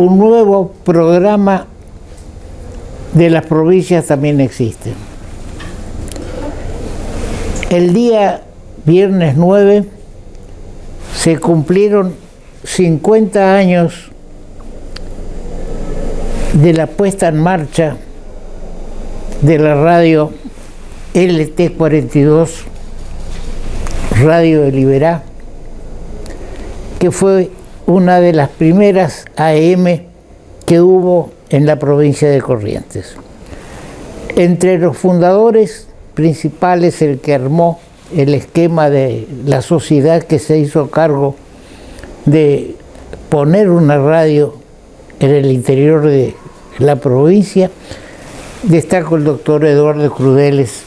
un nuevo programa de las provincias también existe. El día viernes 9 se cumplieron 50 años de la puesta en marcha de la radio LT42, Radio de Liberá, que fue una de las primeras AM que hubo en la provincia de Corrientes. Entre los fundadores principales, el que armó el esquema de la sociedad que se hizo cargo de poner una radio en el interior de la provincia, destaco el doctor Eduardo Crudeles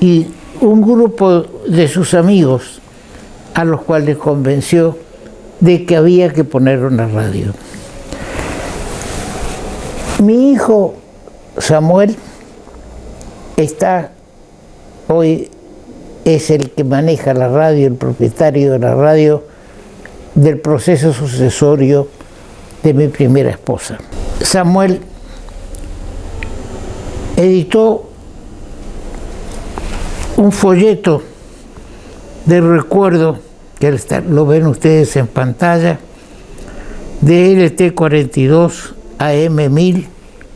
y un grupo de sus amigos a los cuales convenció de que había que poner una radio. Mi hijo Samuel hoy es el que maneja la radio, el propietario de la radio del proceso sucesorio de mi primera esposa. Samuel editó un folleto de recuerdo, que lo ven ustedes en pantalla, de LT42 AM1000,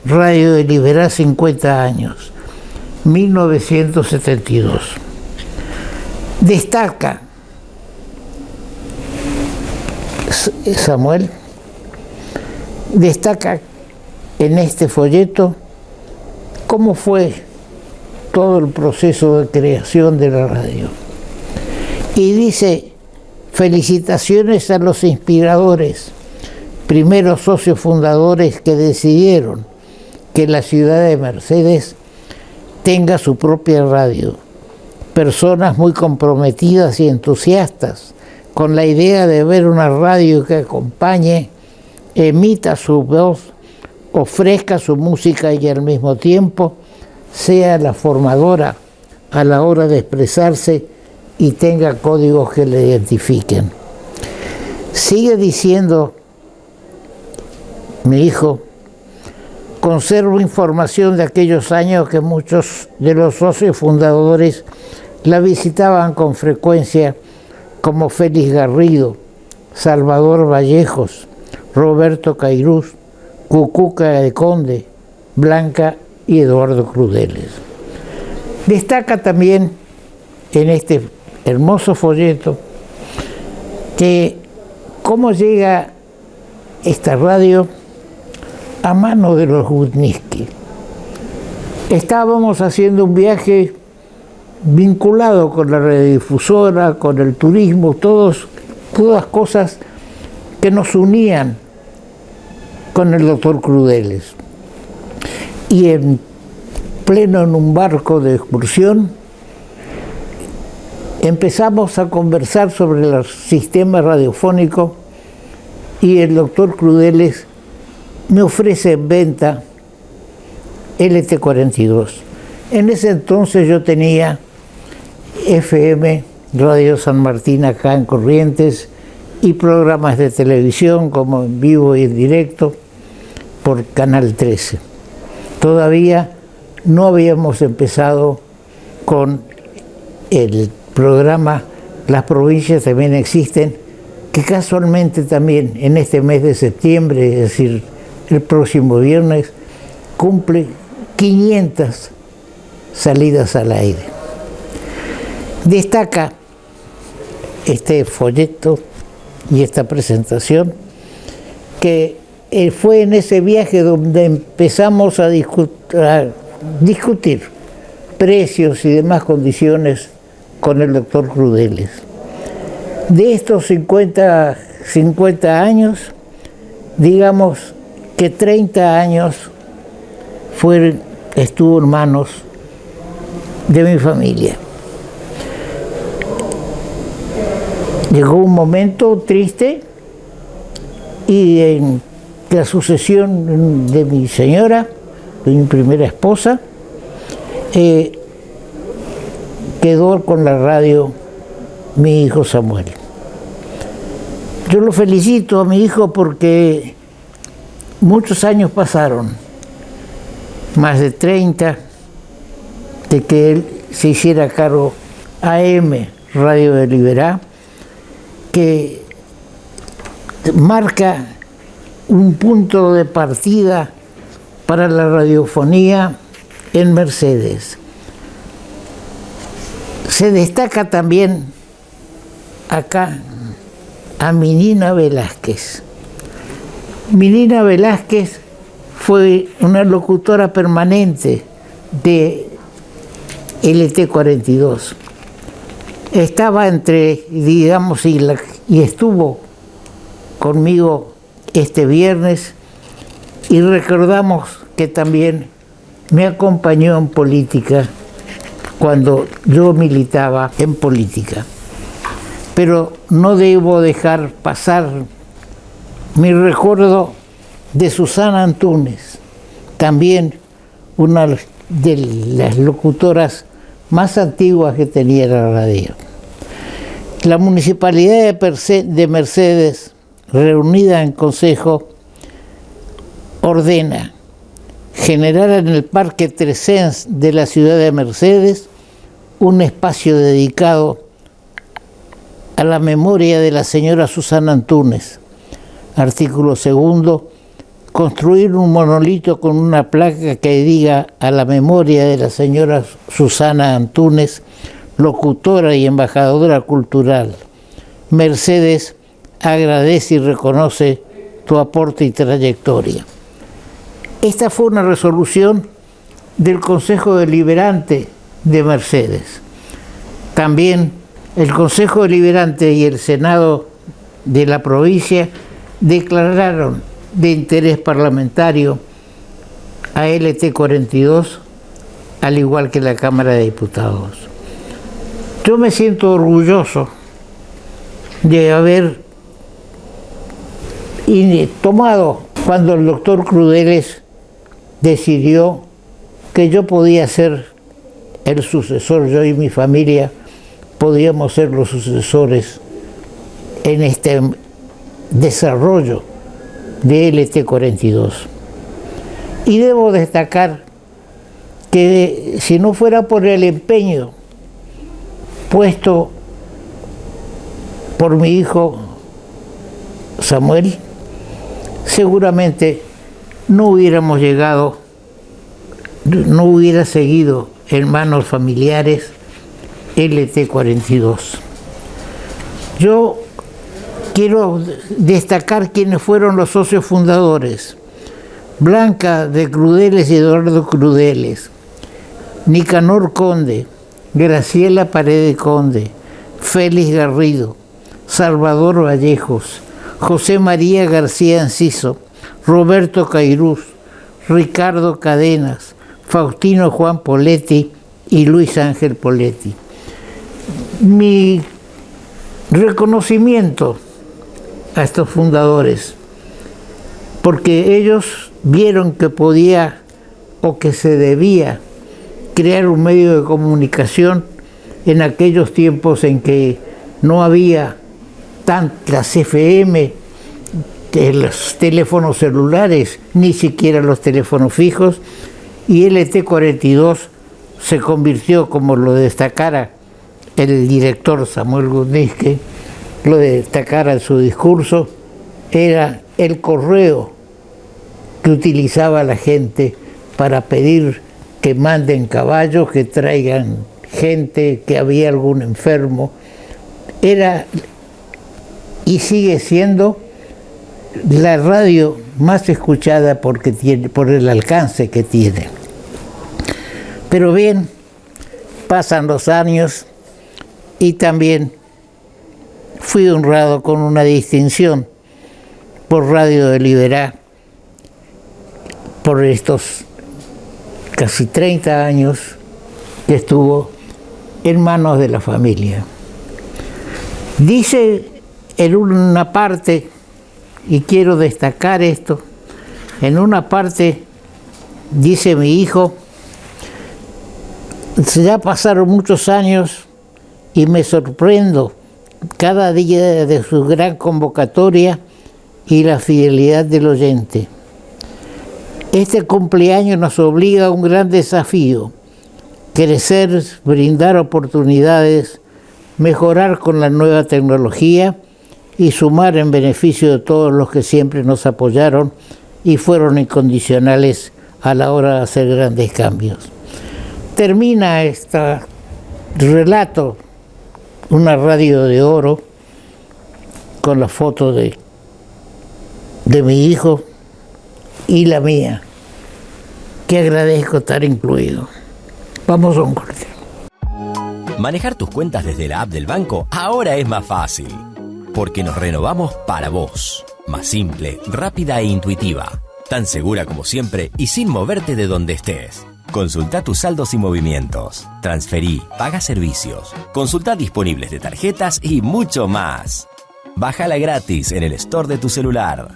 Radio de Liberá 50 años, 1972. Destaca Samuel, destaca en este folleto cómo fue todo el proceso de creación de la radio. Y dice: felicitaciones a los inspiradores, primeros socios fundadores que decidieron que la ciudad de Mercedes tenga su propia radio. Personas muy comprometidas y entusiastas con la idea de ver una radio que acompañe, emita su voz, ofrezca su música y al mismo tiempo sea la formadora a la hora de expresarse y tenga códigos que le identifiquen. Sigue diciendo mi hijo: conservo información de aquellos años que muchos de los socios fundadores la visitaban con frecuencia, como Félix Garrido, Salvador Vallejos, Roberto Cairús, Cucuca de Conde, Blanca y Eduardo Crudeles. Destaca también en este hermoso folleto que cómo llega esta radio a mano de los Gutniski. Estábamos haciendo un viaje vinculado con la radiodifusora, con el turismo, todas cosas que nos unían con el doctor Crudeles. Y en un barco de excursión, empezamos a conversar sobre el sistema radiofónico y el doctor Crudeles me ofrece en venta LT42. En ese entonces yo tenía FM, Radio San Martín acá en Corrientes, y programas de televisión como En Vivo y en Directo por Canal 13. Todavía no habíamos empezado con el programa Las Provincias También Existen, que casualmente también en este mes de septiembre, es decir, el próximo viernes, cumple 500 salidas al aire. Destaca este folleto y esta presentación que fue en ese viaje donde empezamos a discutir precios y demás condiciones con el doctor Crudeles. De estos 50 años, digamos que 30 años estuvo en manos de mi familia. Llegó un momento triste y en la sucesión de mi señora, de mi primera esposa, quedó con la radio mi hijo Samuel. Yo lo felicito a mi hijo porque Muchos años pasaron, más de 30, de que él se hiciera cargo AM, Radio de Liberá, que marca un punto de partida para la radiofonía en Mercedes. Se destaca también acá a Minina Velázquez. Minina Velázquez fue una locutora permanente de LT42. Estaba entre, digamos, y estuvo conmigo este viernes, y recordamos que también me acompañó en política cuando yo militaba en política. Pero no debo dejar pasar mi recuerdo de Susana Antúnez, también una de las locutoras más antiguas que tenía la radio. La Municipalidad de Mercedes, reunida en consejo, ordena generar en el Parque Trescens de la ciudad de Mercedes un espacio dedicado a la memoria de la señora Susana Antúnez. Artículo 2, construir un monolito con una placa que diga a la memoria de la señora Susana Antúnez, locutora y embajadora cultural. Mercedes agradece y reconoce tu aporte y trayectoria. Esta fue una resolución del Consejo Deliberante de Mercedes. También el Consejo Deliberante y el Senado de la provincia declararon de interés parlamentario a LT42, al igual que la Cámara de Diputados. Yo me siento orgulloso de haber tomado cuando el doctor Crudeles decidió que yo podía ser el sucesor, yo y mi familia podíamos ser los sucesores en este desarrollo de LT42. Y debo destacar que si no fuera por el empeño puesto por mi hijo Samuel, seguramente no hubiéramos llegado, no hubiera seguido en manos familiares LT42. Yo quiero destacar quiénes fueron los socios fundadores: Blanca de Crudeles y Eduardo Crudeles, Nicanor Conde, Graciela Paredes Conde, Félix Garrido, Salvador Vallejos, José María García Enciso, Roberto Cairús, Ricardo Cadenas, Faustino Juan Poletti y Luis Ángel Poletti. Mi reconocimiento a estos fundadores, porque ellos vieron que podía o que se debía crear un medio de comunicación en aquellos tiempos en que no había tantas FM, los teléfonos celulares, ni siquiera los teléfonos fijos, y LT42 se convirtió, como lo destacara el director Samuel Gundisque, lo destacara en su discurso, era el correo que utilizaba la gente para pedir que manden caballos, que traigan gente, que había algún enfermo. Era y sigue siendo la radio más escuchada porque tiene, por el alcance que tiene. Pero bien, pasan los años y también fui honrado con una distinción por Radio de Liberá por estos casi 30 años que estuvo en manos de la familia. Dice en una parte, y quiero destacar esto, en una parte dice mi hijo: ya pasaron muchos años y me sorprendo cada día de su gran convocatoria y la fidelidad del oyente. Este cumpleaños nos obliga a un gran desafío: crecer, brindar oportunidades, mejorar con la nueva tecnología y sumar en beneficio de todos los que siempre nos apoyaron y fueron incondicionales a la hora de hacer grandes cambios. Termina este relato, una radio de oro, con la foto de mi hijo y la mía, que agradezco estar incluido. Vamos a un corte. Manejar tus cuentas desde la app del banco ahora es más fácil, porque nos renovamos para vos. Más simple, rápida e intuitiva, tan segura como siempre y sin moverte de donde estés. Consulta tus saldos y movimientos, transferí, paga servicios, consulta disponibles de tarjetas y mucho más. Bájala gratis en el store de tu celular.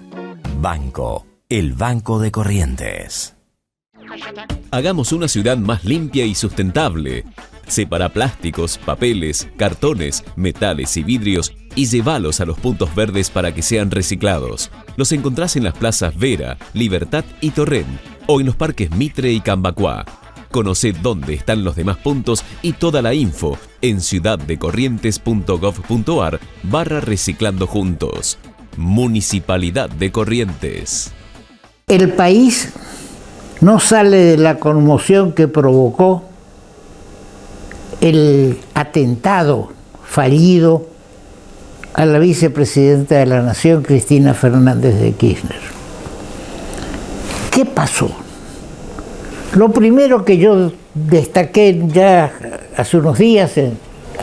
Banco, el banco de Corrientes. Hagamos una ciudad más limpia y sustentable. Separa plásticos, papeles, cartones, metales y vidrios y llévalos a los puntos verdes para que sean reciclados. Los encontrás en las plazas Vera, Libertad y Torrent o en los parques Mitre y Cambacuá. Conoce dónde están los demás puntos y toda la info en ciudaddecorrientes.gov.ar/reciclando juntos. Municipalidad de Corrientes. El país no sale de la conmoción que provocó el atentado fallido a la vicepresidenta de la Nación, Cristina Fernández de Kirchner. ¿Qué pasó? Lo primero que yo destaqué ya hace unos días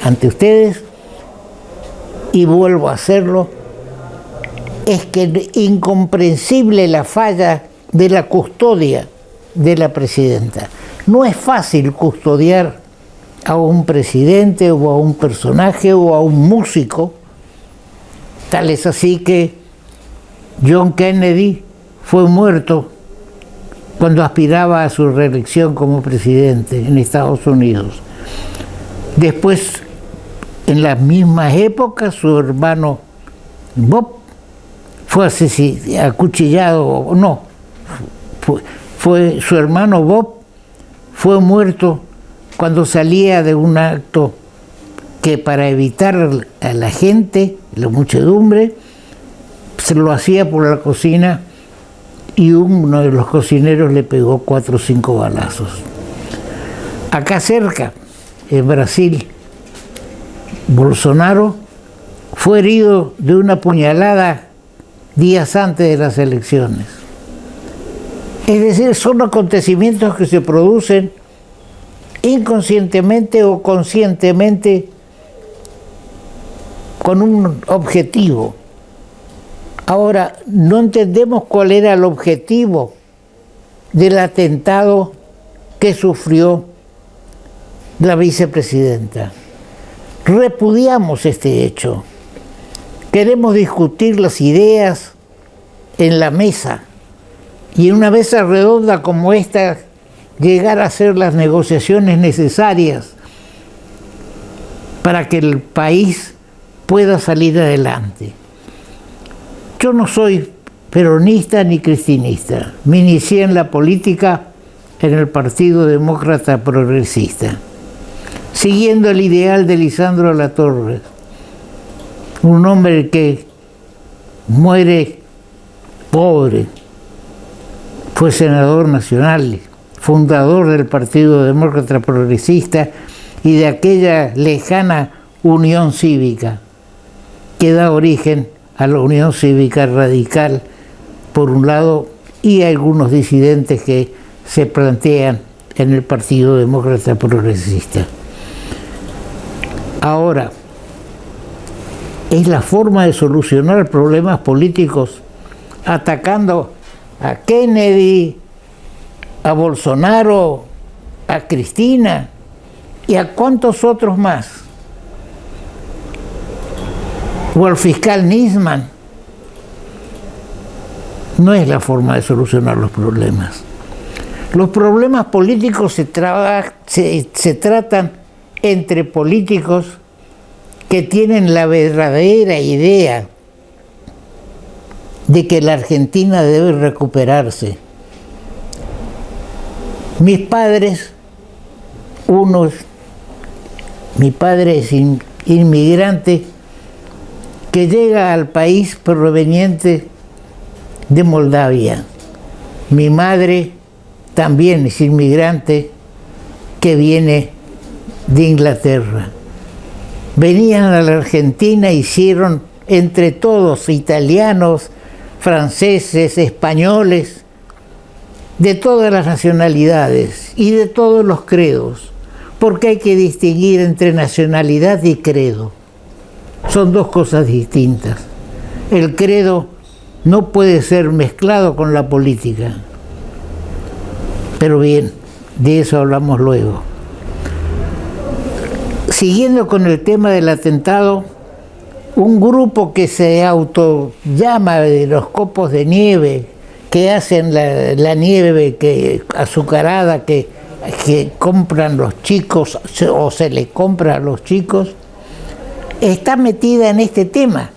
ante ustedes, y vuelvo a hacerlo, es que incomprensible la falla de la custodia de la presidenta. No es fácil custodiar a un presidente o a un personaje o a un músico. Tal es así que John Kennedy fue muerto cuando aspiraba a su reelección como presidente en Estados Unidos. Después, en las mismas épocas, su hermano Bob fue acuchillado, no, fue su hermano Bob fue muerto cuando salía de un acto que, para evitar a la gente, la muchedumbre, se lo hacía por la cocina y uno de los cocineros le pegó 4 o 5 balazos. Acá cerca, en Brasil, Bolsonaro fue herido de una puñalada días antes de las elecciones. Es decir, son acontecimientos que se producen inconscientemente o conscientemente con un objetivo. Ahora, no entendemos cuál era el objetivo del atentado que sufrió la vicepresidenta. Repudiamos este hecho. Queremos discutir las ideas en la mesa, y en una mesa redonda como esta llegar a hacer las negociaciones necesarias para que el país pueda salir adelante. Yo no soy peronista ni cristinista. Me inicié en la política en el Partido Demócrata Progresista, siguiendo el ideal de Lisandro Latorre, un hombre que muere pobre, fue senador nacional, fundador del Partido Demócrata Progresista y de aquella lejana Unión Cívica que da origen a la Unión Cívica Radical, por un lado, y algunos disidentes que se plantean en el Partido Demócrata Progresista. Ahora, es la forma de solucionar problemas políticos atacando a Kennedy, a Bolsonaro, a Cristina y a cuantos otros más, o al fiscal Nisman. No es la forma de solucionar los problemas. Los problemas políticos se tratan entre políticos que tienen la verdadera idea de que la Argentina debe recuperarse Mis padres, mi padre es inmigrante que llega al país proveniente de Moldavia. Mi madre también es inmigrante que viene de Inglaterra. Venían a la Argentina, hicieron entre todos, italianos, franceses, españoles, de todas las nacionalidades y de todos los credos, porque hay que distinguir entre nacionalidad y credo. Son dos cosas distintas. El credo no puede ser mezclado con la política. Pero bien, de eso hablamos luego. Siguiendo con el tema del atentado, un grupo que se autollama de los copos de nieve, que hacen la nieve azucarada que compran los chicos o se le compra a los chicos, está metida en este tema.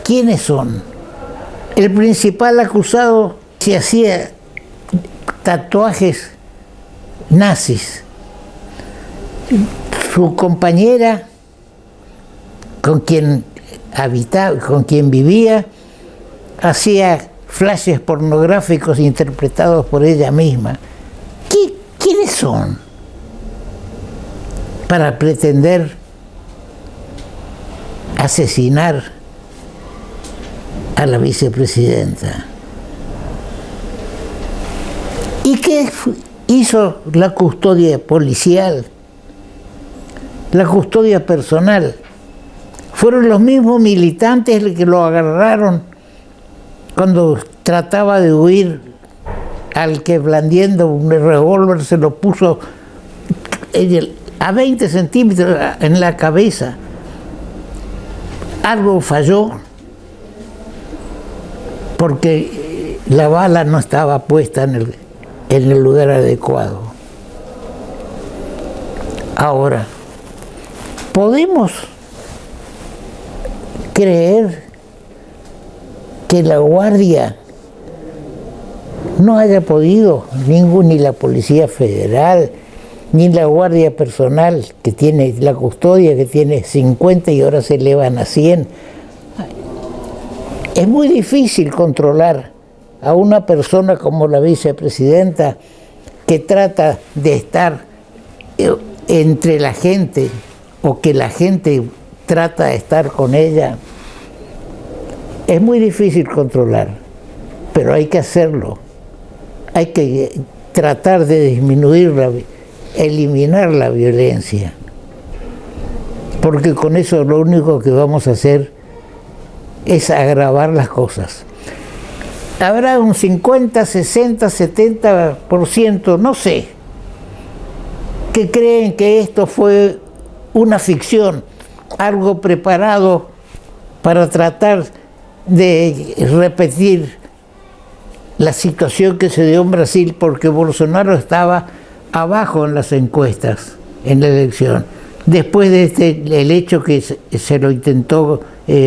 ¿Quiénes son? El principal acusado se hacía tatuajes nazis. Su compañera con quien vivía hacía flashes pornográficos interpretados por ella misma. ¿Quiénes son para pretender asesinar a la vicepresidenta? ¿Y qué hizo la custodia policial? La custodia personal. Fueron los mismos militantes los que lo agarraron cuando trataba de huir, al que blandiendo un revólver se lo puso a 20 centímetros en la cabeza. Algo falló porque la bala no estaba puesta en el lugar adecuado. Ahora, ¿podemos creer que la Guardia no haya podido, ni la Policía Federal, ni la Guardia Personal, que tiene la custodia, que tiene 50 y ahora se elevan a 100? Es muy difícil controlar a una persona como la vicepresidenta, que trata de estar entre la gente, o que la gente trata de estar con ella. Es muy difícil controlar, pero hay que hacerlo. Hay que tratar de disminuir, eliminar la violencia, porque con eso lo único que vamos a hacer es agravar las cosas. Habrá un 50, 60, 70%, no sé, que creen que esto fue una ficción, algo preparado para tratar de repetir la situación que se dio en Brasil, porque Bolsonaro estaba abajo en las encuestas en la elección. Después de el hecho que se lo intentó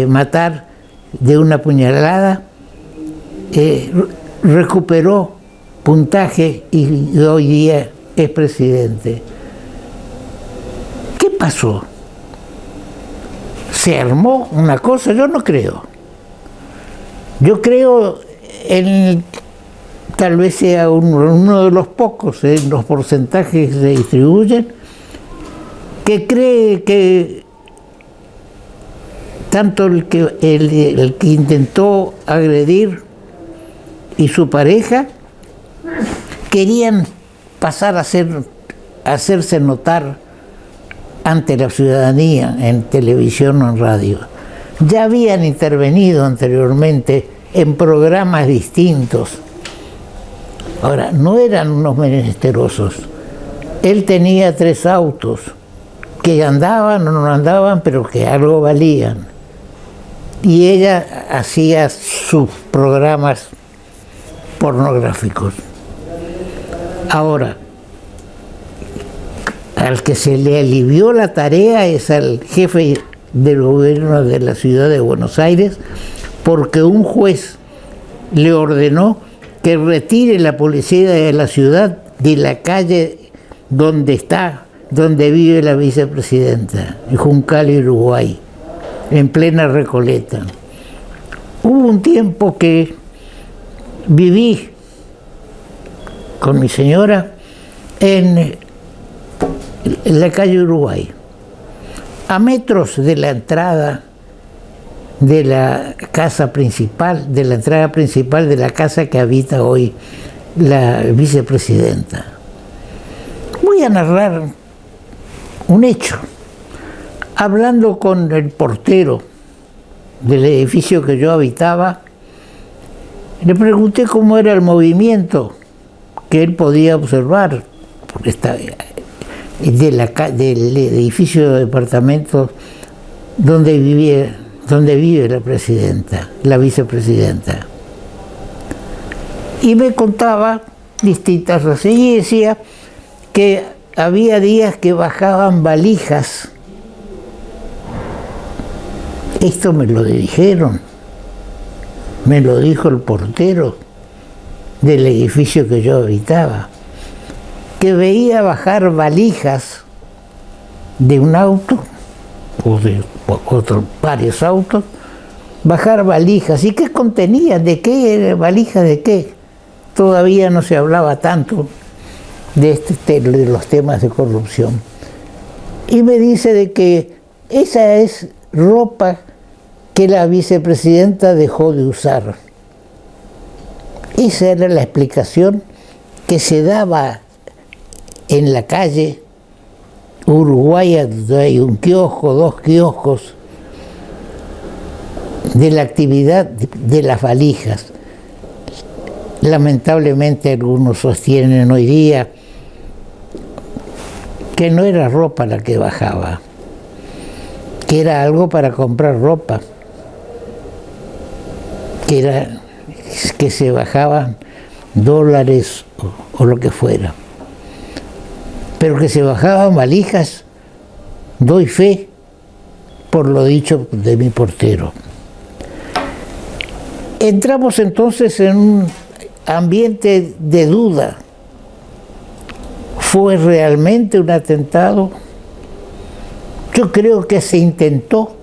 matar de una puñalada, recuperó puntaje y hoy día es presidente. ¿Qué pasó? ¿Se armó una cosa? Yo no creo. Yo creo tal vez sea uno de los pocos, los porcentajes que se distribuyen, que cree que tanto el que intentó agredir y su pareja querían pasar a hacerse notar ante la ciudadanía en televisión o en radio. Ya habían intervenido anteriormente en programas distintos. Ahora, no eran unos menesterosos. Él tenía 3 autos que andaban o no andaban, pero que algo valían. Y ella hacía sus programas pornográficos. Ahora, al que se le alivió la tarea es al jefe del gobierno de la ciudad de Buenos Aires, porque un juez le ordenó que retire la policía de la ciudad de la calle donde vive la vicepresidenta, en Juncal, Uruguay, en plena Recoleta. Hubo un tiempo que viví con mi señora en la calle Uruguay, a metros de la entrada de la casa principal, de la entrada principal de la casa que habita hoy la vicepresidenta. Voy a narrar un hecho. Hablando con el portero del edificio que yo habitaba, le pregunté cómo era el movimiento que él podía observar, porque estaba del edificio de departamentos donde vive la presidenta, la vicepresidenta. Y me contaba distintas cosas y decía que había días que bajaban valijas. Esto me lo dijeron, me lo dijo el portero del edificio que yo habitaba, que veía bajar valijas de un auto o de varios autos, bajar valijas. ¿Y qué contenía? ¿De qué? ¿Valijas de qué? Todavía no se hablaba tanto de los temas de corrupción. Y me dice de que esa es ropa que la vicepresidenta dejó de usar. Esa era la explicación que se daba en la calle uruguaya, donde hay un kiosco, 2 kioscos, de la actividad de las valijas. Lamentablemente algunos sostienen hoy día que no era ropa la que bajaba, que era algo para comprar ropa, que se bajaban dólares o lo que fuera. Pero que se bajaban valijas, doy fe por lo dicho de mi portero. Entramos entonces en un ambiente de duda. ¿Fue realmente un atentado? Yo creo que se intentó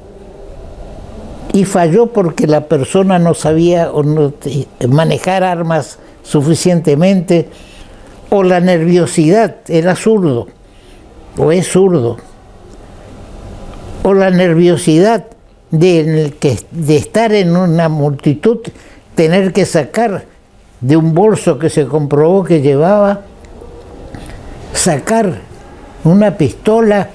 y falló porque la persona no sabía manejar armas suficientemente, o la nerviosidad, era zurdo, o es zurdo, o la nerviosidad de estar en una multitud, tener que sacar de un bolso que se comprobó que llevaba, sacar una pistola,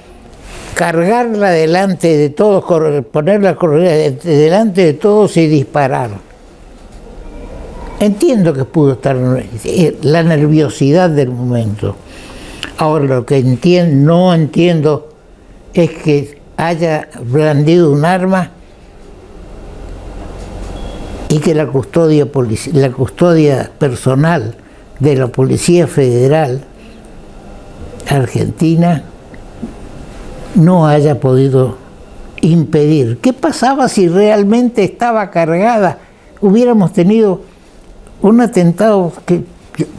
cargarla delante de todos, ponerla delante de todos y disparar. Entiendo que pudo estar la nerviosidad del momento. Ahora lo que no entiendo es que haya blandido un arma y que la custodia personal de la Policía Federal Argentina no haya podido impedir. ¿Qué pasaba si realmente estaba cargada? Hubiéramos tenido un atentado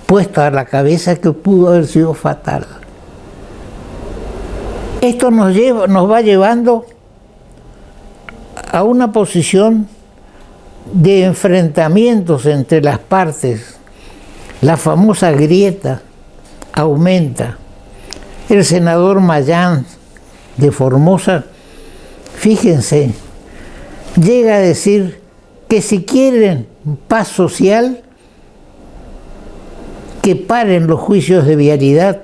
puesto a la cabeza que pudo haber sido fatal. Esto nos va llevando a una posición de enfrentamientos entre las partes. La famosa grieta aumenta. El senador Mayán de Formosa, fíjense, llega a decir que si quieren paz social, que paren los juicios de vialidad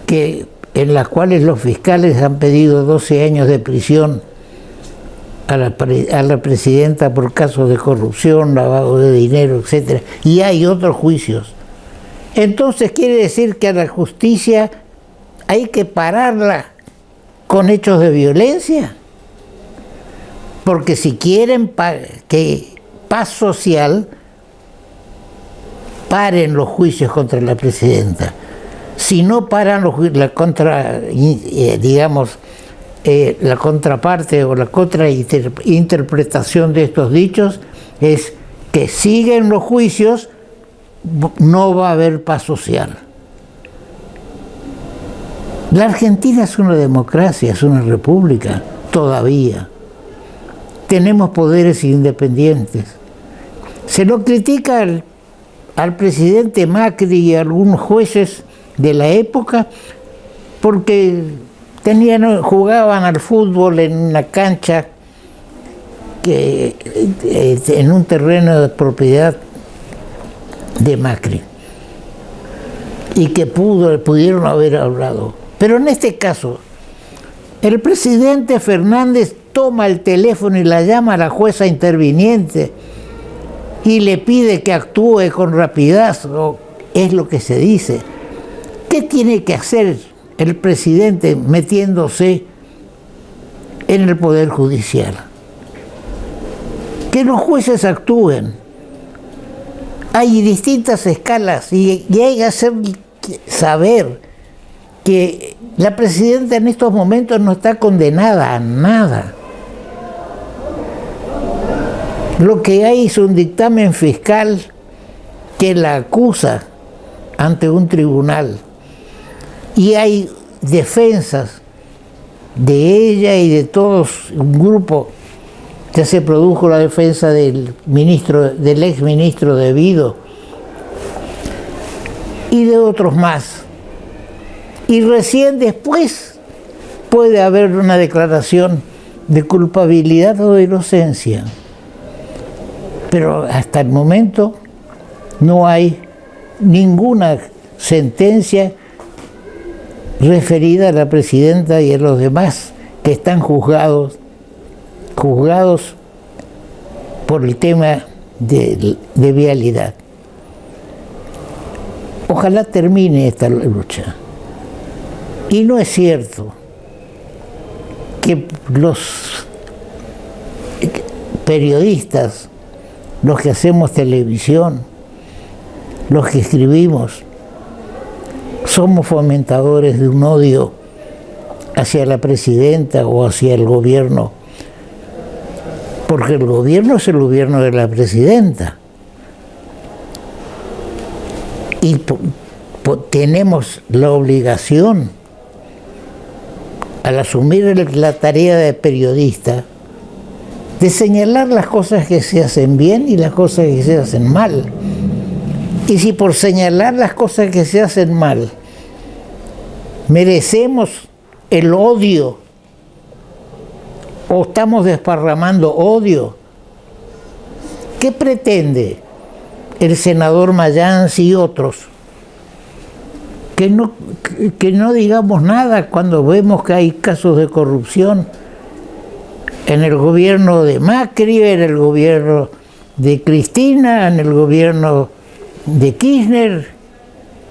en las cuales los fiscales han pedido 12 años de prisión a la presidenta por casos de corrupción, lavado de dinero, etc. Y hay otros juicios. Entonces quiere decir que a la justicia hay que pararla con hechos de violencia. Porque si quieren que paz social, paren los juicios contra la presidenta. Si no paran la contraparte o la contrainterpretación de estos dichos es que siguen los juicios no va a haber paz social. La Argentina es una democracia, es una república, todavía. Tenemos poderes independientes. Se lo critica al presidente Macri y a algunos jueces de la época porque jugaban al fútbol en una cancha en un terreno de propiedad de Macri y que pudieron haber hablado. Pero en este caso, el presidente Fernández toma el teléfono y la llama a la jueza interviniente y le pide que actúe con rapidez, es lo que se dice. ¿Qué tiene que hacer el presidente metiéndose en el Poder Judicial? Que los jueces actúen. Hay distintas escalas y hay que hacer saber que la presidenta en estos momentos no está condenada a nada. Lo que hay es un dictamen fiscal que la acusa ante un tribunal y hay defensas de ella y de todos, un grupo. Ya se produjo la defensa del ex ministro de Vido y de otros más. Y recién después puede haber una declaración de culpabilidad o de inocencia. Pero hasta el momento no hay ninguna sentencia referida a la presidenta y a los demás que están juzgados por el tema de vialidad. Ojalá termine esta lucha. Y no es cierto que los periodistas, los que hacemos televisión, los que escribimos, somos fomentadores de un odio hacia la presidenta o hacia el gobierno, porque el gobierno es el gobierno de la presidenta. Y tenemos la obligación, al asumir la tarea de periodista, de señalar las cosas que se hacen bien y las cosas que se hacen mal. Y si por señalar las cosas que se hacen mal merecemos el odio o estamos desparramando odio, ¿qué pretende el senador Mayans y otros? Que no digamos nada cuando vemos que hay casos de corrupción en el gobierno de Macri, en el gobierno de Cristina, en el gobierno de Kirchner.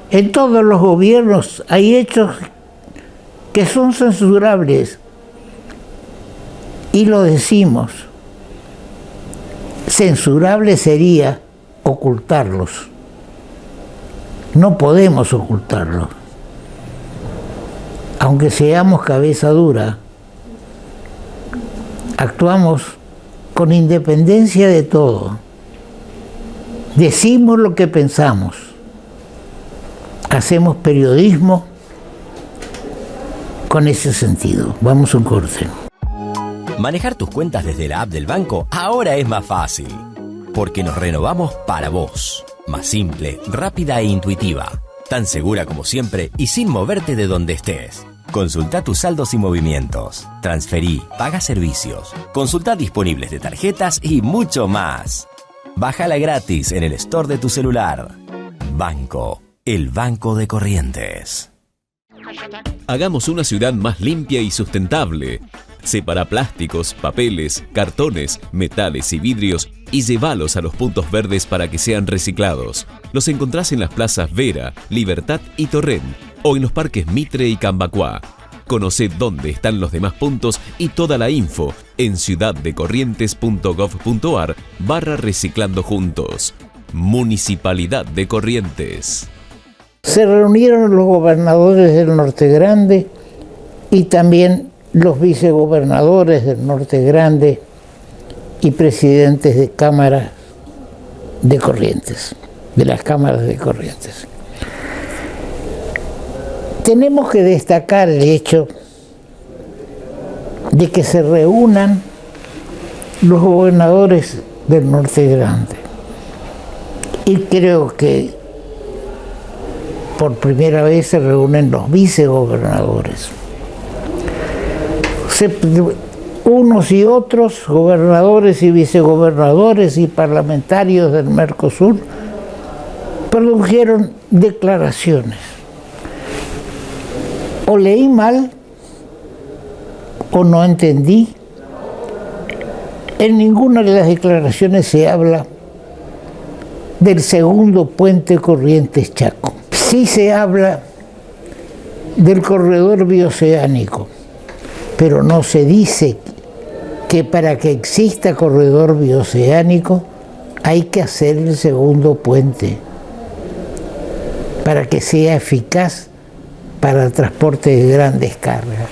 En todos los gobiernos hay hechos que son censurables y lo decimos. Censurable sería ocultarlos. No podemos ocultarlos. Aunque seamos cabeza dura, actuamos con independencia de todo. Decimos lo que pensamos. Hacemos periodismo con ese sentido. Vamos a un corte. Manejar tus cuentas desde la app del banco ahora es más fácil, porque nos renovamos para vos. Más simple, rápida e intuitiva. Tan segura como siempre y sin moverte de donde estés. Consulta tus saldos y movimientos. Transferí, paga servicios. Consulta disponibles de tarjetas y mucho más. Bájala gratis en el store de tu celular. Banco, el banco de Corrientes. Hagamos una ciudad más limpia y sustentable. Separa plásticos, papeles, cartones, metales y vidrios y llévalos a los puntos verdes para que sean reciclados. Los encontrás en las plazas Vera, Libertad y Torrent o en los parques Mitre y Cambacuá. Conoce dónde están los demás puntos y toda la info en ciudaddecorrientes.gov.ar/reciclando juntos. Municipalidad de Corrientes. Se reunieron los gobernadores del Norte Grande y también los vicegobernadores del Norte Grande y presidentes de cámaras de Corrientes, de las cámaras de Corrientes. Tenemos que destacar el hecho de que se reúnan los gobernadores del Norte Grande. Y creo que por primera vez se reúnen los vicegobernadores. Unos y otros, gobernadores y vicegobernadores y parlamentarios del Mercosur, produjeron declaraciones. O leí mal, o no entendí. En ninguna de las declaraciones se habla del segundo puente Corrientes-Chaco. Sí se habla del corredor bioceánico, pero no se dice que para que exista corredor bioceánico hay que hacer el segundo puente para que sea eficaz para el transporte de grandes cargas.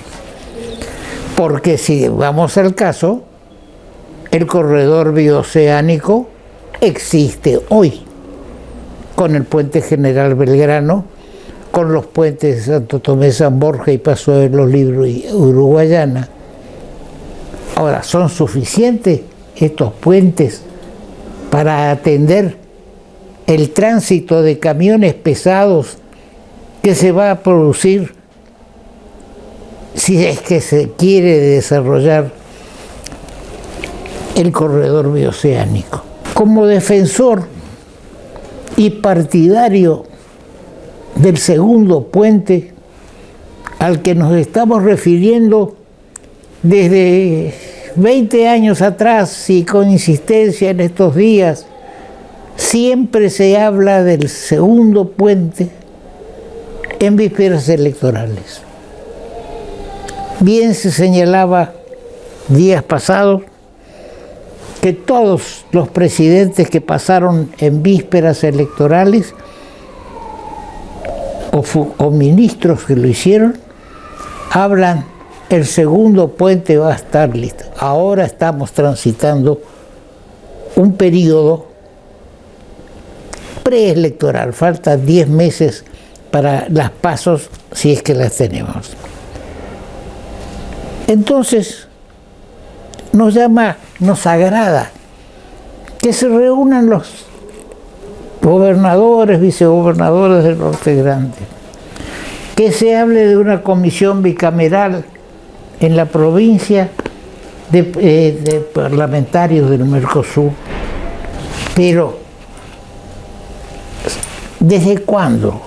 Porque si vamos al caso, el corredor bioceánico existe hoy, con el puente General Belgrano, con los puentes de Santo Tomé, San Borja y Paso de los Libros y Uruguayana. Ahora, ¿son suficientes estos puentes para atender el tránsito de camiones pesados que se va a producir si es que se quiere desarrollar el corredor bioceánico? Como defensor y partidario del segundo puente, al que nos estamos refiriendo desde 20 años atrás y con insistencia en estos días, siempre se habla del segundo puente en vísperas electorales. Bien se señalaba días pasados que todos los presidentes que pasaron en vísperas electorales o ministros que lo hicieron, hablan, el segundo puente va a estar listo. Ahora estamos transitando un periodo preelectoral, faltan 10 meses para las pasos, si es que las tenemos. Entonces, nos agrada que se reúnan los gobernadores, vicegobernadores del Norte Grande, que se hable de una comisión bicameral en la provincia de parlamentarios del Mercosur. Pero, ¿desde cuándo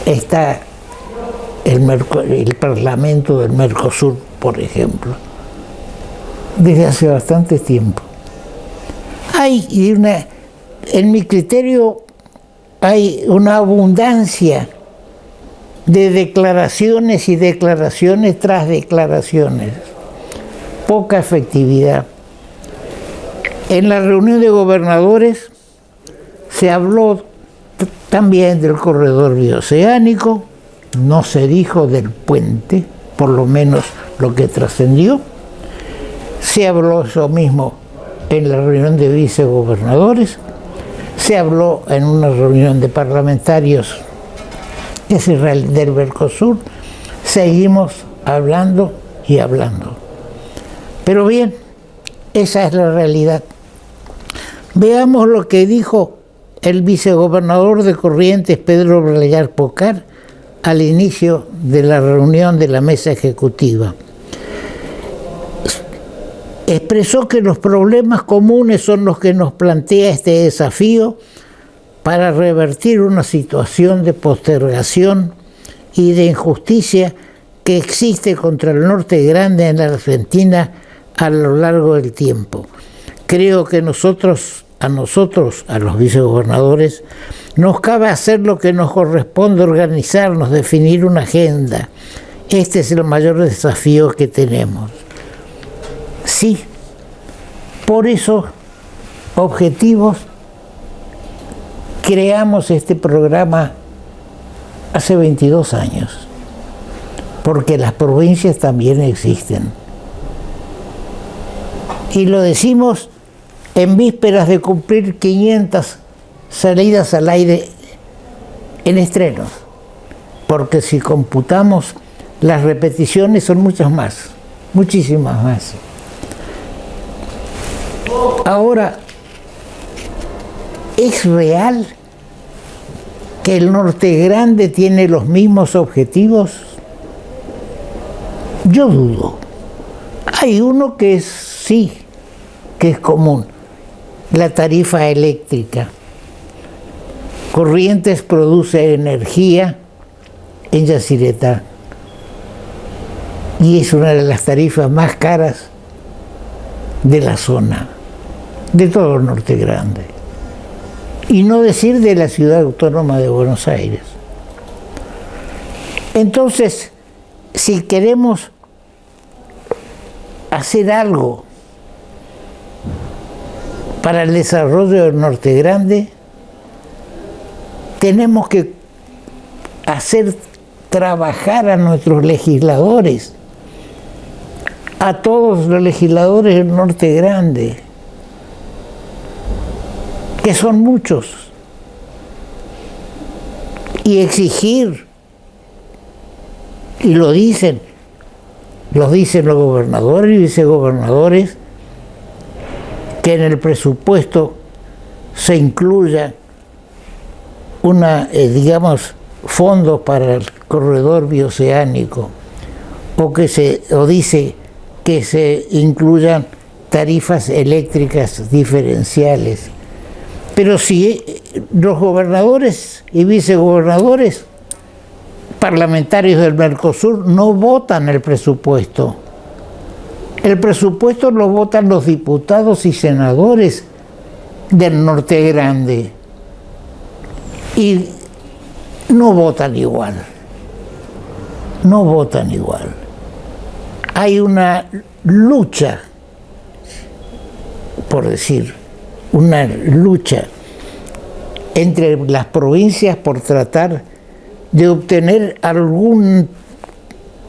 está el Parlamento del Mercosur, por ejemplo? Desde hace bastante tiempo. En mi criterio, hay una abundancia de declaraciones y declaraciones tras declaraciones. Poca efectividad. En la reunión de gobernadores se habló también del corredor bioceánico, no se dijo del puente, por lo menos lo que trascendió. Se habló eso mismo en la reunión de vicegobernadores, se habló en una reunión de parlamentarios del Mercosur, seguimos hablando y hablando. Pero bien, esa es la realidad. Veamos lo que dijo el vicegobernador de Corrientes, Pedro Blayar Pocar, al inicio de la reunión de la mesa ejecutiva. Expresó que los problemas comunes son los que nos plantea este desafío para revertir una situación de postergación y de injusticia que existe contra el Norte Grande en la Argentina a lo largo del tiempo. Creo que a nosotros, a los vicegobernadores, nos cabe hacer lo que nos corresponde, organizarnos, definir una agenda. Este es el mayor desafío que tenemos. Sí, por esos objetivos creamos este programa hace 22 años, porque las provincias también existen. Y lo decimos en vísperas de cumplir 500 salidas al aire en estrenos, porque si computamos las repeticiones son muchas más, muchísimas más. Ahora, ¿es real que el Norte Grande tiene los mismos objetivos? Yo dudo. Hay uno que sí, que es común, la tarifa eléctrica. Corrientes produce energía en Yacyretá y es una de las tarifas más caras de la zona, de todo el Norte Grande. Y no decir de la ciudad autónoma de Buenos Aires. Entonces, si queremos hacer algo para el desarrollo del Norte Grande, tenemos que hacer trabajar a nuestros legisladores, a todos los legisladores del Norte Grande, que son muchos, y exigir, y lo dicen los gobernadores y vicegobernadores, que en el presupuesto se incluya fondos para el corredor bioceánico, o dice que se incluyan tarifas eléctricas diferenciales. Pero si los gobernadores y vicegobernadores parlamentarios del Mercosur no votan el presupuesto lo votan los diputados y senadores del Norte Grande y no votan igual. Hay una lucha, por decir, una lucha entre las provincias por tratar de obtener algún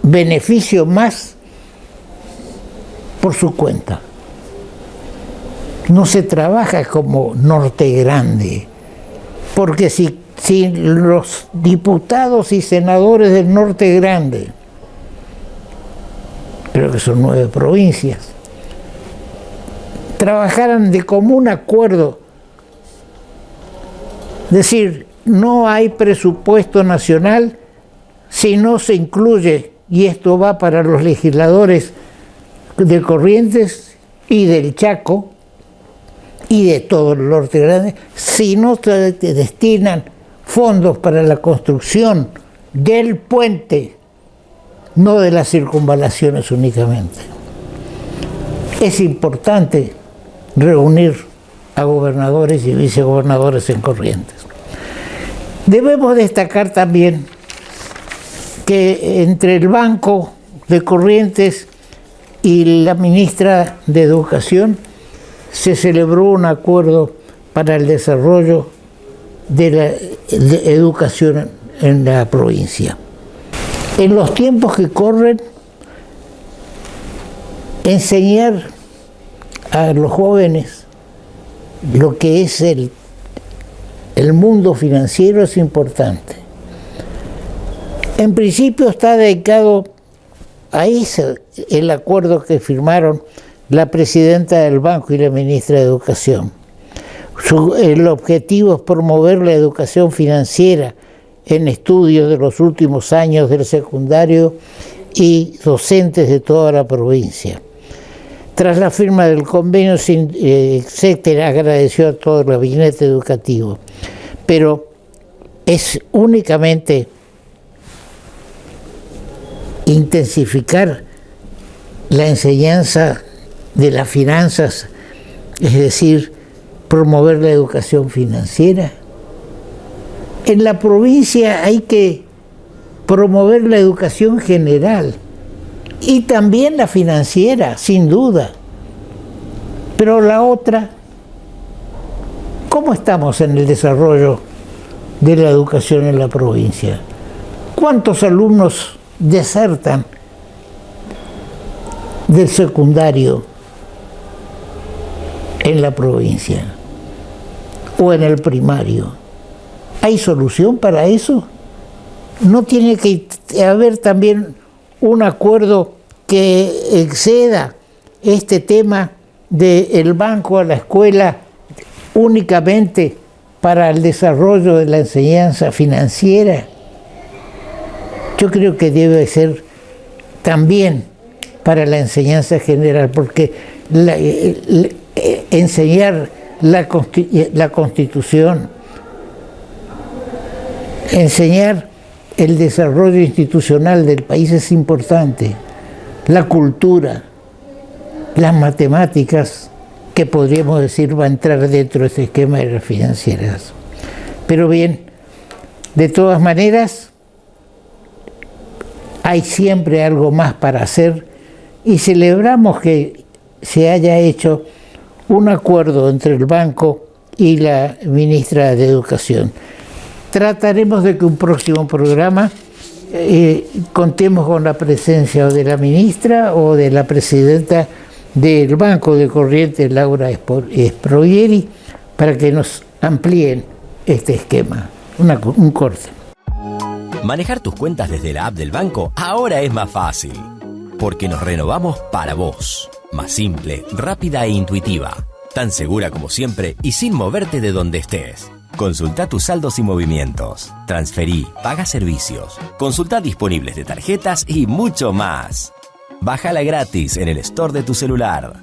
beneficio más por su cuenta. No se trabaja como Norte Grande, porque si los diputados y senadores del Norte Grande, creo que son 9 provincias, trabajaran de común acuerdo, es decir, no hay presupuesto nacional si no se incluye, y esto va para los legisladores de Corrientes y del Chaco y de todo el Norte Grande, si no se destinan fondos para la construcción del puente, no de las circunvalaciones únicamente. Es importante reunir a gobernadores y vicegobernadores en Corrientes. Debemos destacar también que entre el Banco de Corrientes y la ministra de Educación se celebró un acuerdo para el desarrollo de la educación en la provincia. En los tiempos que corren, enseñar a los jóvenes lo que es el mundo financiero es importante. En principio está dedicado a ese el acuerdo que firmaron la presidenta del banco y la ministra de Educación. El objetivo es promover la educación financiera en estudios de los últimos años del secundario y docentes de toda la provincia. Tras la firma del convenio, etcétera, agradeció a todo el gabinete educativo, pero es únicamente intensificar la enseñanza de las finanzas, es decir, promover la educación financiera. En la provincia hay que promover la educación general y también la financiera, sin duda. Pero la otra, ¿cómo estamos en el desarrollo de la educación en la provincia? ¿Cuántos alumnos desertan del secundario en la provincia? o en el primario. ¿Hay solución para eso? ¿No tiene que haber también un acuerdo que exceda este tema del banco a la escuela únicamente para el desarrollo de la enseñanza financiera? Yo creo que debe ser también para la enseñanza general, porque enseñar la Constitución, enseñar el desarrollo institucional del país es importante, la cultura, las matemáticas, que podríamos decir va a entrar dentro de este esquema de las financieras. Pero bien, de todas maneras, hay siempre algo más para hacer y celebramos que se haya hecho un acuerdo entre el banco y la ministra de Educación. Trataremos de que un próximo programa contemos con la presencia o de la ministra o de la presidenta del Banco de Corrientes, Laura Sprovieri, para que nos amplíen este esquema. Un corte. Manejar tus cuentas desde la app del banco ahora es más fácil, porque nos renovamos para vos. Más simple, rápida e intuitiva. Tan segura como siempre y sin moverte de donde estés. Consulta tus saldos y movimientos. Transferí, paga servicios. Consulta disponibles de tarjetas y mucho más. Bájala gratis en el store de tu celular.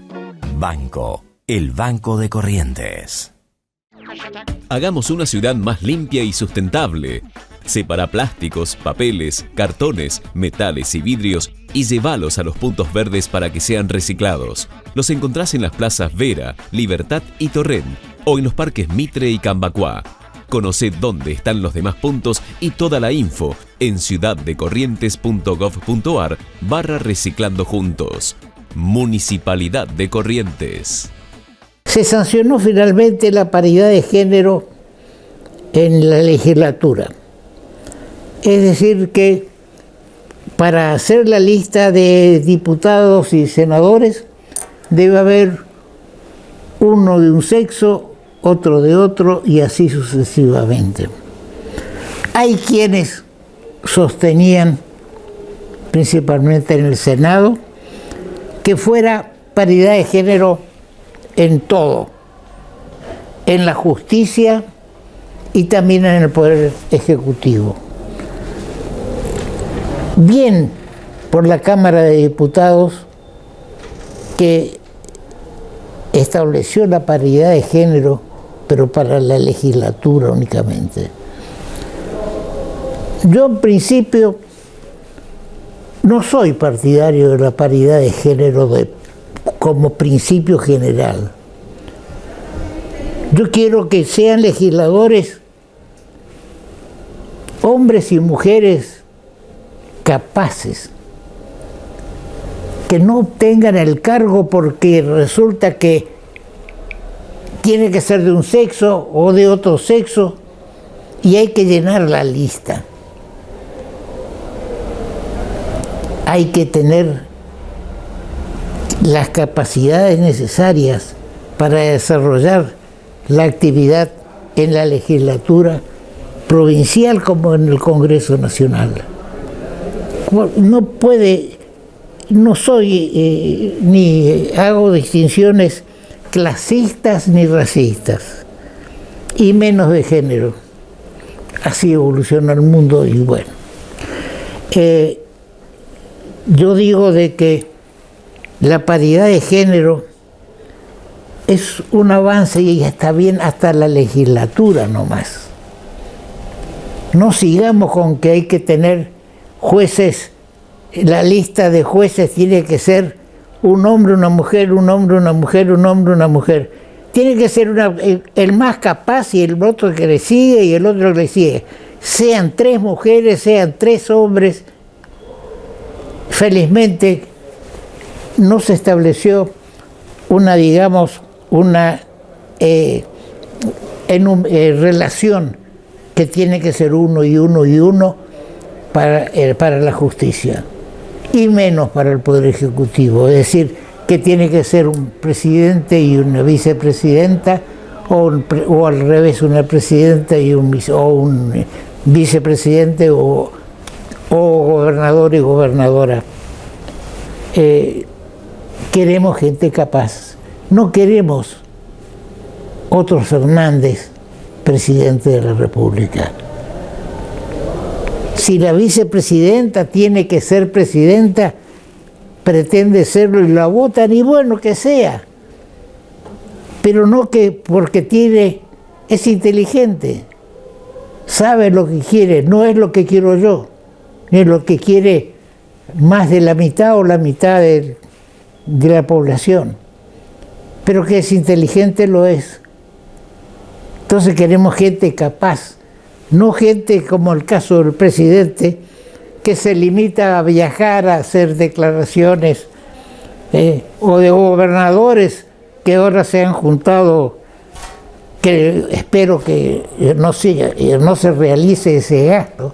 Banco, el Banco de Corrientes. Hagamos una ciudad más limpia y sustentable. Separa plásticos, papeles, cartones, metales y vidrios y llévalos a los puntos verdes para que sean reciclados. Los encontrás en las plazas Vera, Libertad y Torrent o en los parques Mitre y Cambacuá. Conoce dónde están los demás puntos y toda la info en ciudaddecorrientes.gov.ar/reciclando juntos. Municipalidad de Corrientes. Se sancionó finalmente la paridad de género en la legislatura. Es decir que para hacer la lista de diputados y senadores debe haber uno de un sexo, otro de otro y así sucesivamente. Hay quienes sostenían, principalmente en el Senado, que fuera paridad de género en todo, en la justicia y también en el Poder Ejecutivo. Bien por la Cámara de Diputados, que estableció la paridad de género, pero para la legislatura únicamente. Yo en principio no soy partidario de la paridad de género como principio general. Yo quiero que sean legisladores hombres y mujeres capaces, que no obtengan el cargo porque resulta que tiene que ser de un sexo o de otro sexo y hay que llenar la lista. Hay que tener las capacidades necesarias para desarrollar la actividad en la legislatura provincial como en el Congreso Nacional. No soy ni hago distinciones clasistas ni racistas, y menos de género. Así evoluciona el mundo y bueno. Yo digo de que la paridad de género es un avance y está bien hasta la legislatura nomás. No sigamos con que hay que tener jueces, la lista de jueces tiene que ser un hombre, una mujer, un hombre, una mujer, un hombre, una mujer. Tiene que ser el más capaz y el otro que le sigue y el otro que le sigue. Sean 3 mujeres, sean 3 hombres. Felizmente no se estableció una, digamos, relación que tiene que ser uno y uno y uno para la justicia, y menos para el Poder Ejecutivo. Es decir, que tiene que ser un presidente y una vicepresidenta o al revés, una presidenta y un vicepresidente o gobernador y gobernadora. Queremos gente capaz, no queremos otro Fernández, presidente de la República. Si la vicepresidenta tiene que ser presidenta, pretende serlo y la votan, y bueno, que sea. Pero no que porque es inteligente, sabe lo que quiere, no es lo que quiero yo, ni lo que quiere más de la mitad o la mitad de la población. Pero que es inteligente, lo es. Entonces queremos gente capaz, no gente como el caso del presidente, que se limita a viajar, a hacer declaraciones, o de gobernadores que ahora se han juntado, que espero que no se realice ese gasto.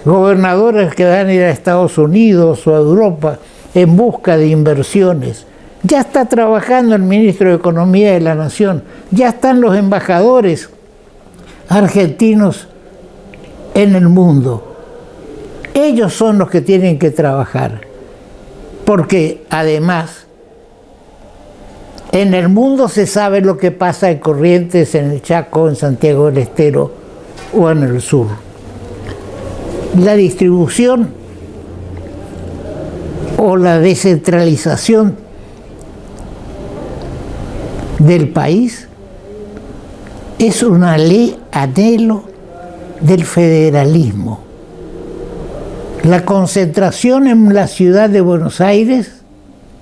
Gobernadores que van a ir a Estados Unidos o a Europa en busca de inversiones. Ya está trabajando el ministro de Economía de la Nación, ya están los embajadores argentinos en el mundo. Ellos son los que tienen que trabajar, porque además en el mundo se sabe lo que pasa en Corrientes, en el Chaco, en Santiago del Estero o en el sur. La distribución o la descentralización del país es un anhelo del federalismo. La concentración en la ciudad de Buenos Aires,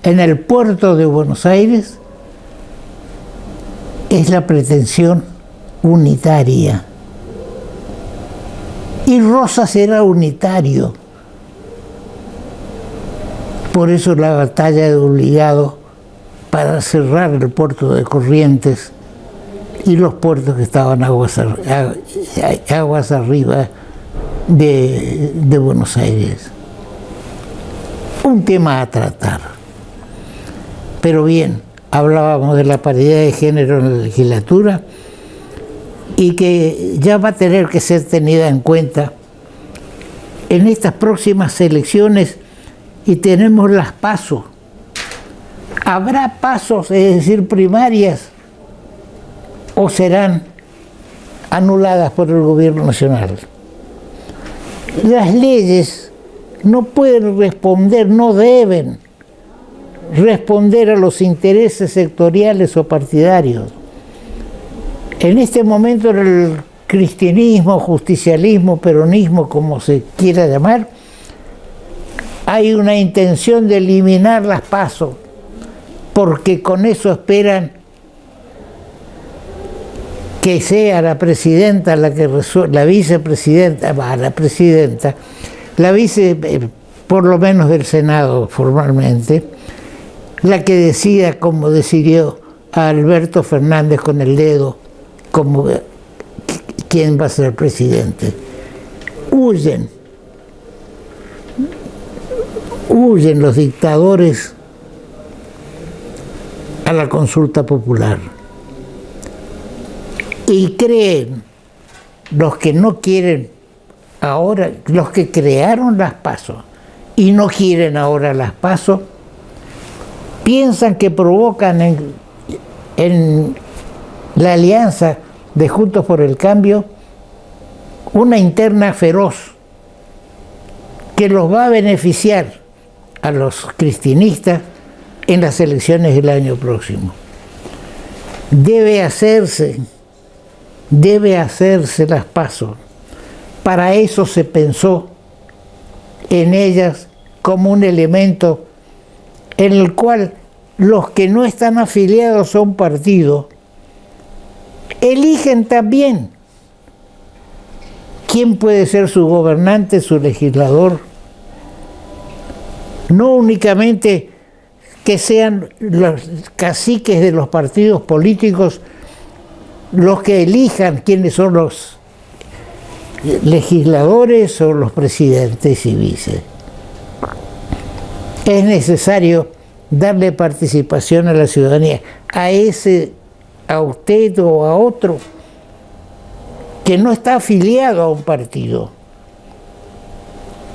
en el puerto de Buenos Aires, es la pretensión unitaria. Y Rosas era unitario. Por eso la batalla de Obligado para cerrar el puerto de Corrientes y los puertos que estaban aguas arriba de Buenos Aires. Un tema a tratar. Pero bien, hablábamos de la paridad de género en la legislatura y que ya va a tener que ser tenida en cuenta en estas próximas elecciones, y tenemos las PASO. ¿Habrá pasos, es decir, primarias, o serán anuladas por el gobierno nacional? Las leyes no pueden responder, no deben responder a los intereses sectoriales o partidarios. En este momento el cristianismo, justicialismo, peronismo, como se quiera llamar, hay una intención de eliminar las PASO, porque con eso esperan que sea la presidenta la que la vicepresidenta, la vice, por lo menos del Senado formalmente, la que decida, como decidió a Alberto Fernández con el dedo, como quién va a ser presidente. Huyen los dictadores a la consulta popular. Y creen los que no quieren ahora, los que crearon las PASO y no quieren ahora las PASO, piensan que provocan en la alianza de Juntos por el Cambio una interna feroz que los va a beneficiar a los cristianistas en las elecciones del año próximo. Debe hacerse las PASO. Para eso se pensó en ellas como un elemento en el cual los que no están afiliados a un partido eligen también quién puede ser su gobernante, su legislador. No únicamente que sean los caciques de los partidos políticos los que elijan quiénes son los legisladores o los presidentes y vice. Es necesario darle participación a la ciudadanía, a a usted o a otro que no está afiliado a un partido,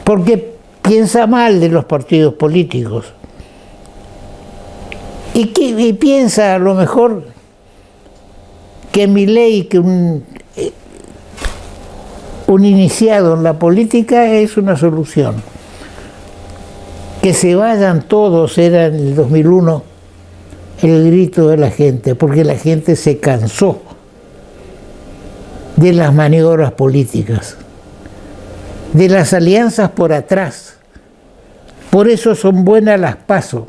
porque piensa mal de los partidos políticos y piensa a lo mejor que Milei, que un iniciado en la política, es una solución. Que se vayan todos era en el 2001 el grito de la gente, porque la gente se cansó de las maniobras políticas, de las alianzas por atrás. Por eso son buenas las PASO,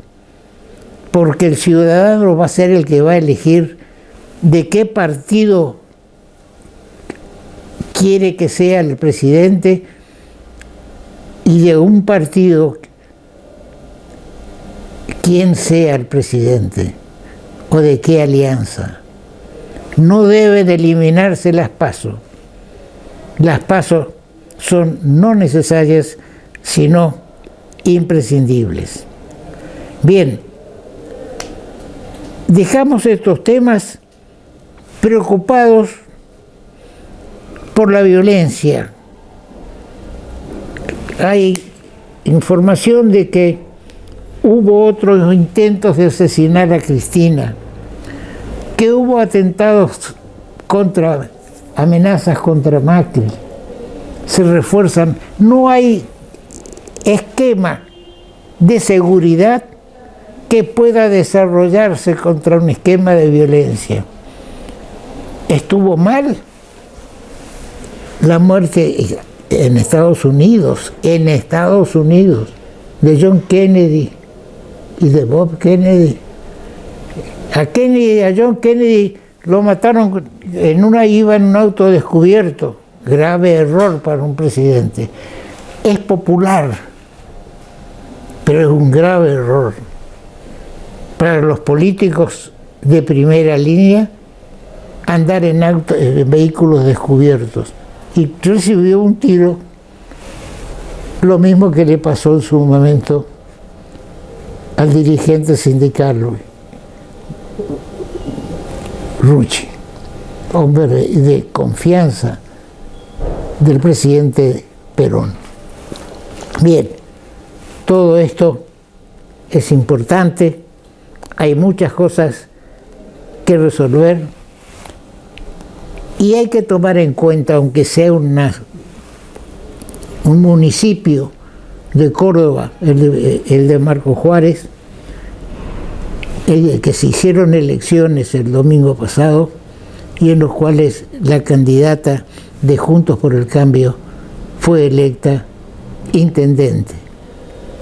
porque el ciudadano va a ser el que va a elegir de qué partido quiere que sea el presidente, y de un partido quién sea el presidente o de qué alianza. No deben eliminarse las PASO. Las PASO son no necesarias, sino imprescindibles. Bien, dejamos estos temas preocupados por la violencia. Hay información de que hubo otros intentos de asesinar a Cristina, que hubo atentados amenazas contra Macri, se refuerzan. No hay esquema de seguridad que pueda desarrollarse contra un esquema de violencia. Estuvo mal la muerte en Estados Unidos, de John Kennedy y de Bob Kennedy. A Kennedy y a John Kennedy lo mataron iba en un auto descubierto. Grave error para un presidente. Es popular, pero es un grave error. Para los políticos de primera línea, andar en vehículos descubiertos. Y recibió un tiro, lo mismo que le pasó en su momento al dirigente sindical Rucci, hombre de confianza del presidente Perón. Bien, todo esto es importante, hay muchas cosas que resolver y hay que tomar en cuenta, aunque sea un municipio de Córdoba, el de Marco Juárez, que se hicieron elecciones el domingo pasado y en los cuales la candidata de Juntos por el Cambio fue electa intendente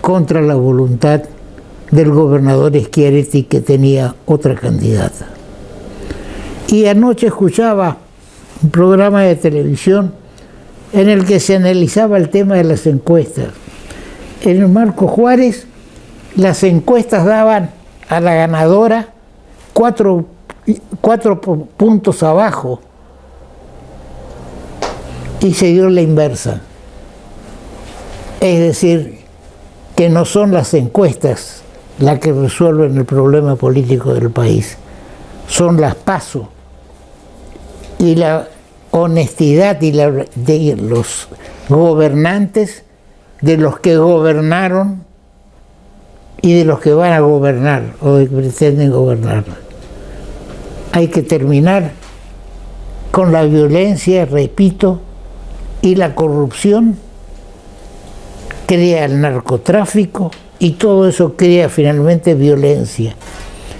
contra la voluntad del gobernador Schiaretti, que tenía otra candidata. Y anoche escuchaba un programa de televisión en el que se analizaba el tema de las encuestas. En el Marco Juárez, las encuestas daban a la ganadora 4 puntos abajo y se dio la inversa. Es decir, que no son las encuestas las que resuelven el problema político del país, son las PASO y la honestidad de los gobernantes, de los que gobernaron y de los que van a gobernar o de que pretenden gobernar. Hay que terminar con la violencia, repito, y la corrupción crea el narcotráfico y todo eso crea finalmente violencia.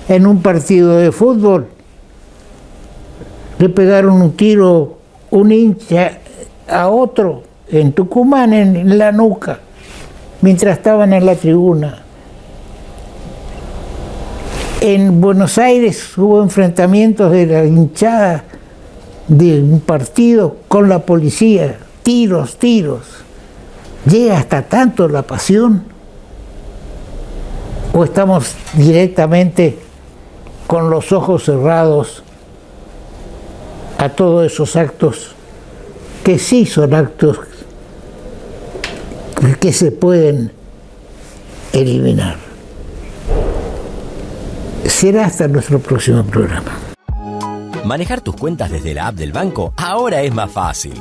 En un partido de fútbol le pegaron un tiro un hincha a otro en Tucumán, en la nuca, mientras estaban en la tribuna. En Buenos Aires hubo enfrentamientos de la hinchada de un partido con la policía, tiros. ¿Llega hasta tanto la pasión? ¿O estamos directamente con los ojos cerrados a todos esos actos que sí son actos que se pueden eliminar? Será hasta nuestro próximo programa. Manejar tus cuentas desde la app del banco ahora es más fácil,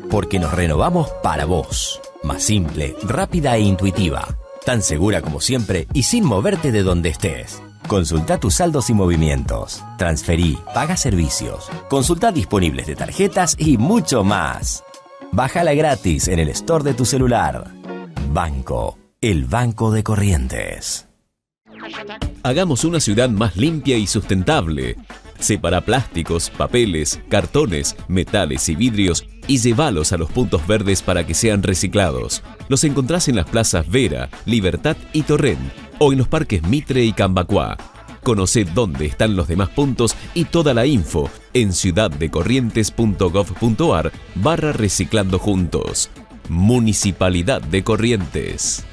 porque nos renovamos para vos. Más simple, rápida e intuitiva. Tan segura como siempre y sin moverte de donde estés. Consulta tus saldos y movimientos. Transferí, paga servicios. Consulta disponibles de tarjetas y mucho más. Bájala gratis en el store de tu celular. Banco, el Banco de Corrientes. Hagamos una ciudad más limpia y sustentable. Separa plásticos, papeles, cartones, metales y vidrios y llévalos a los puntos verdes para que sean reciclados. Los encontrás en las plazas Vera, Libertad y Torrent o en los parques Mitre y Cambacuá. Conoce dónde están los demás puntos y toda la info en ciudaddecorrientes.gov.ar/reciclando juntos. Municipalidad de Corrientes.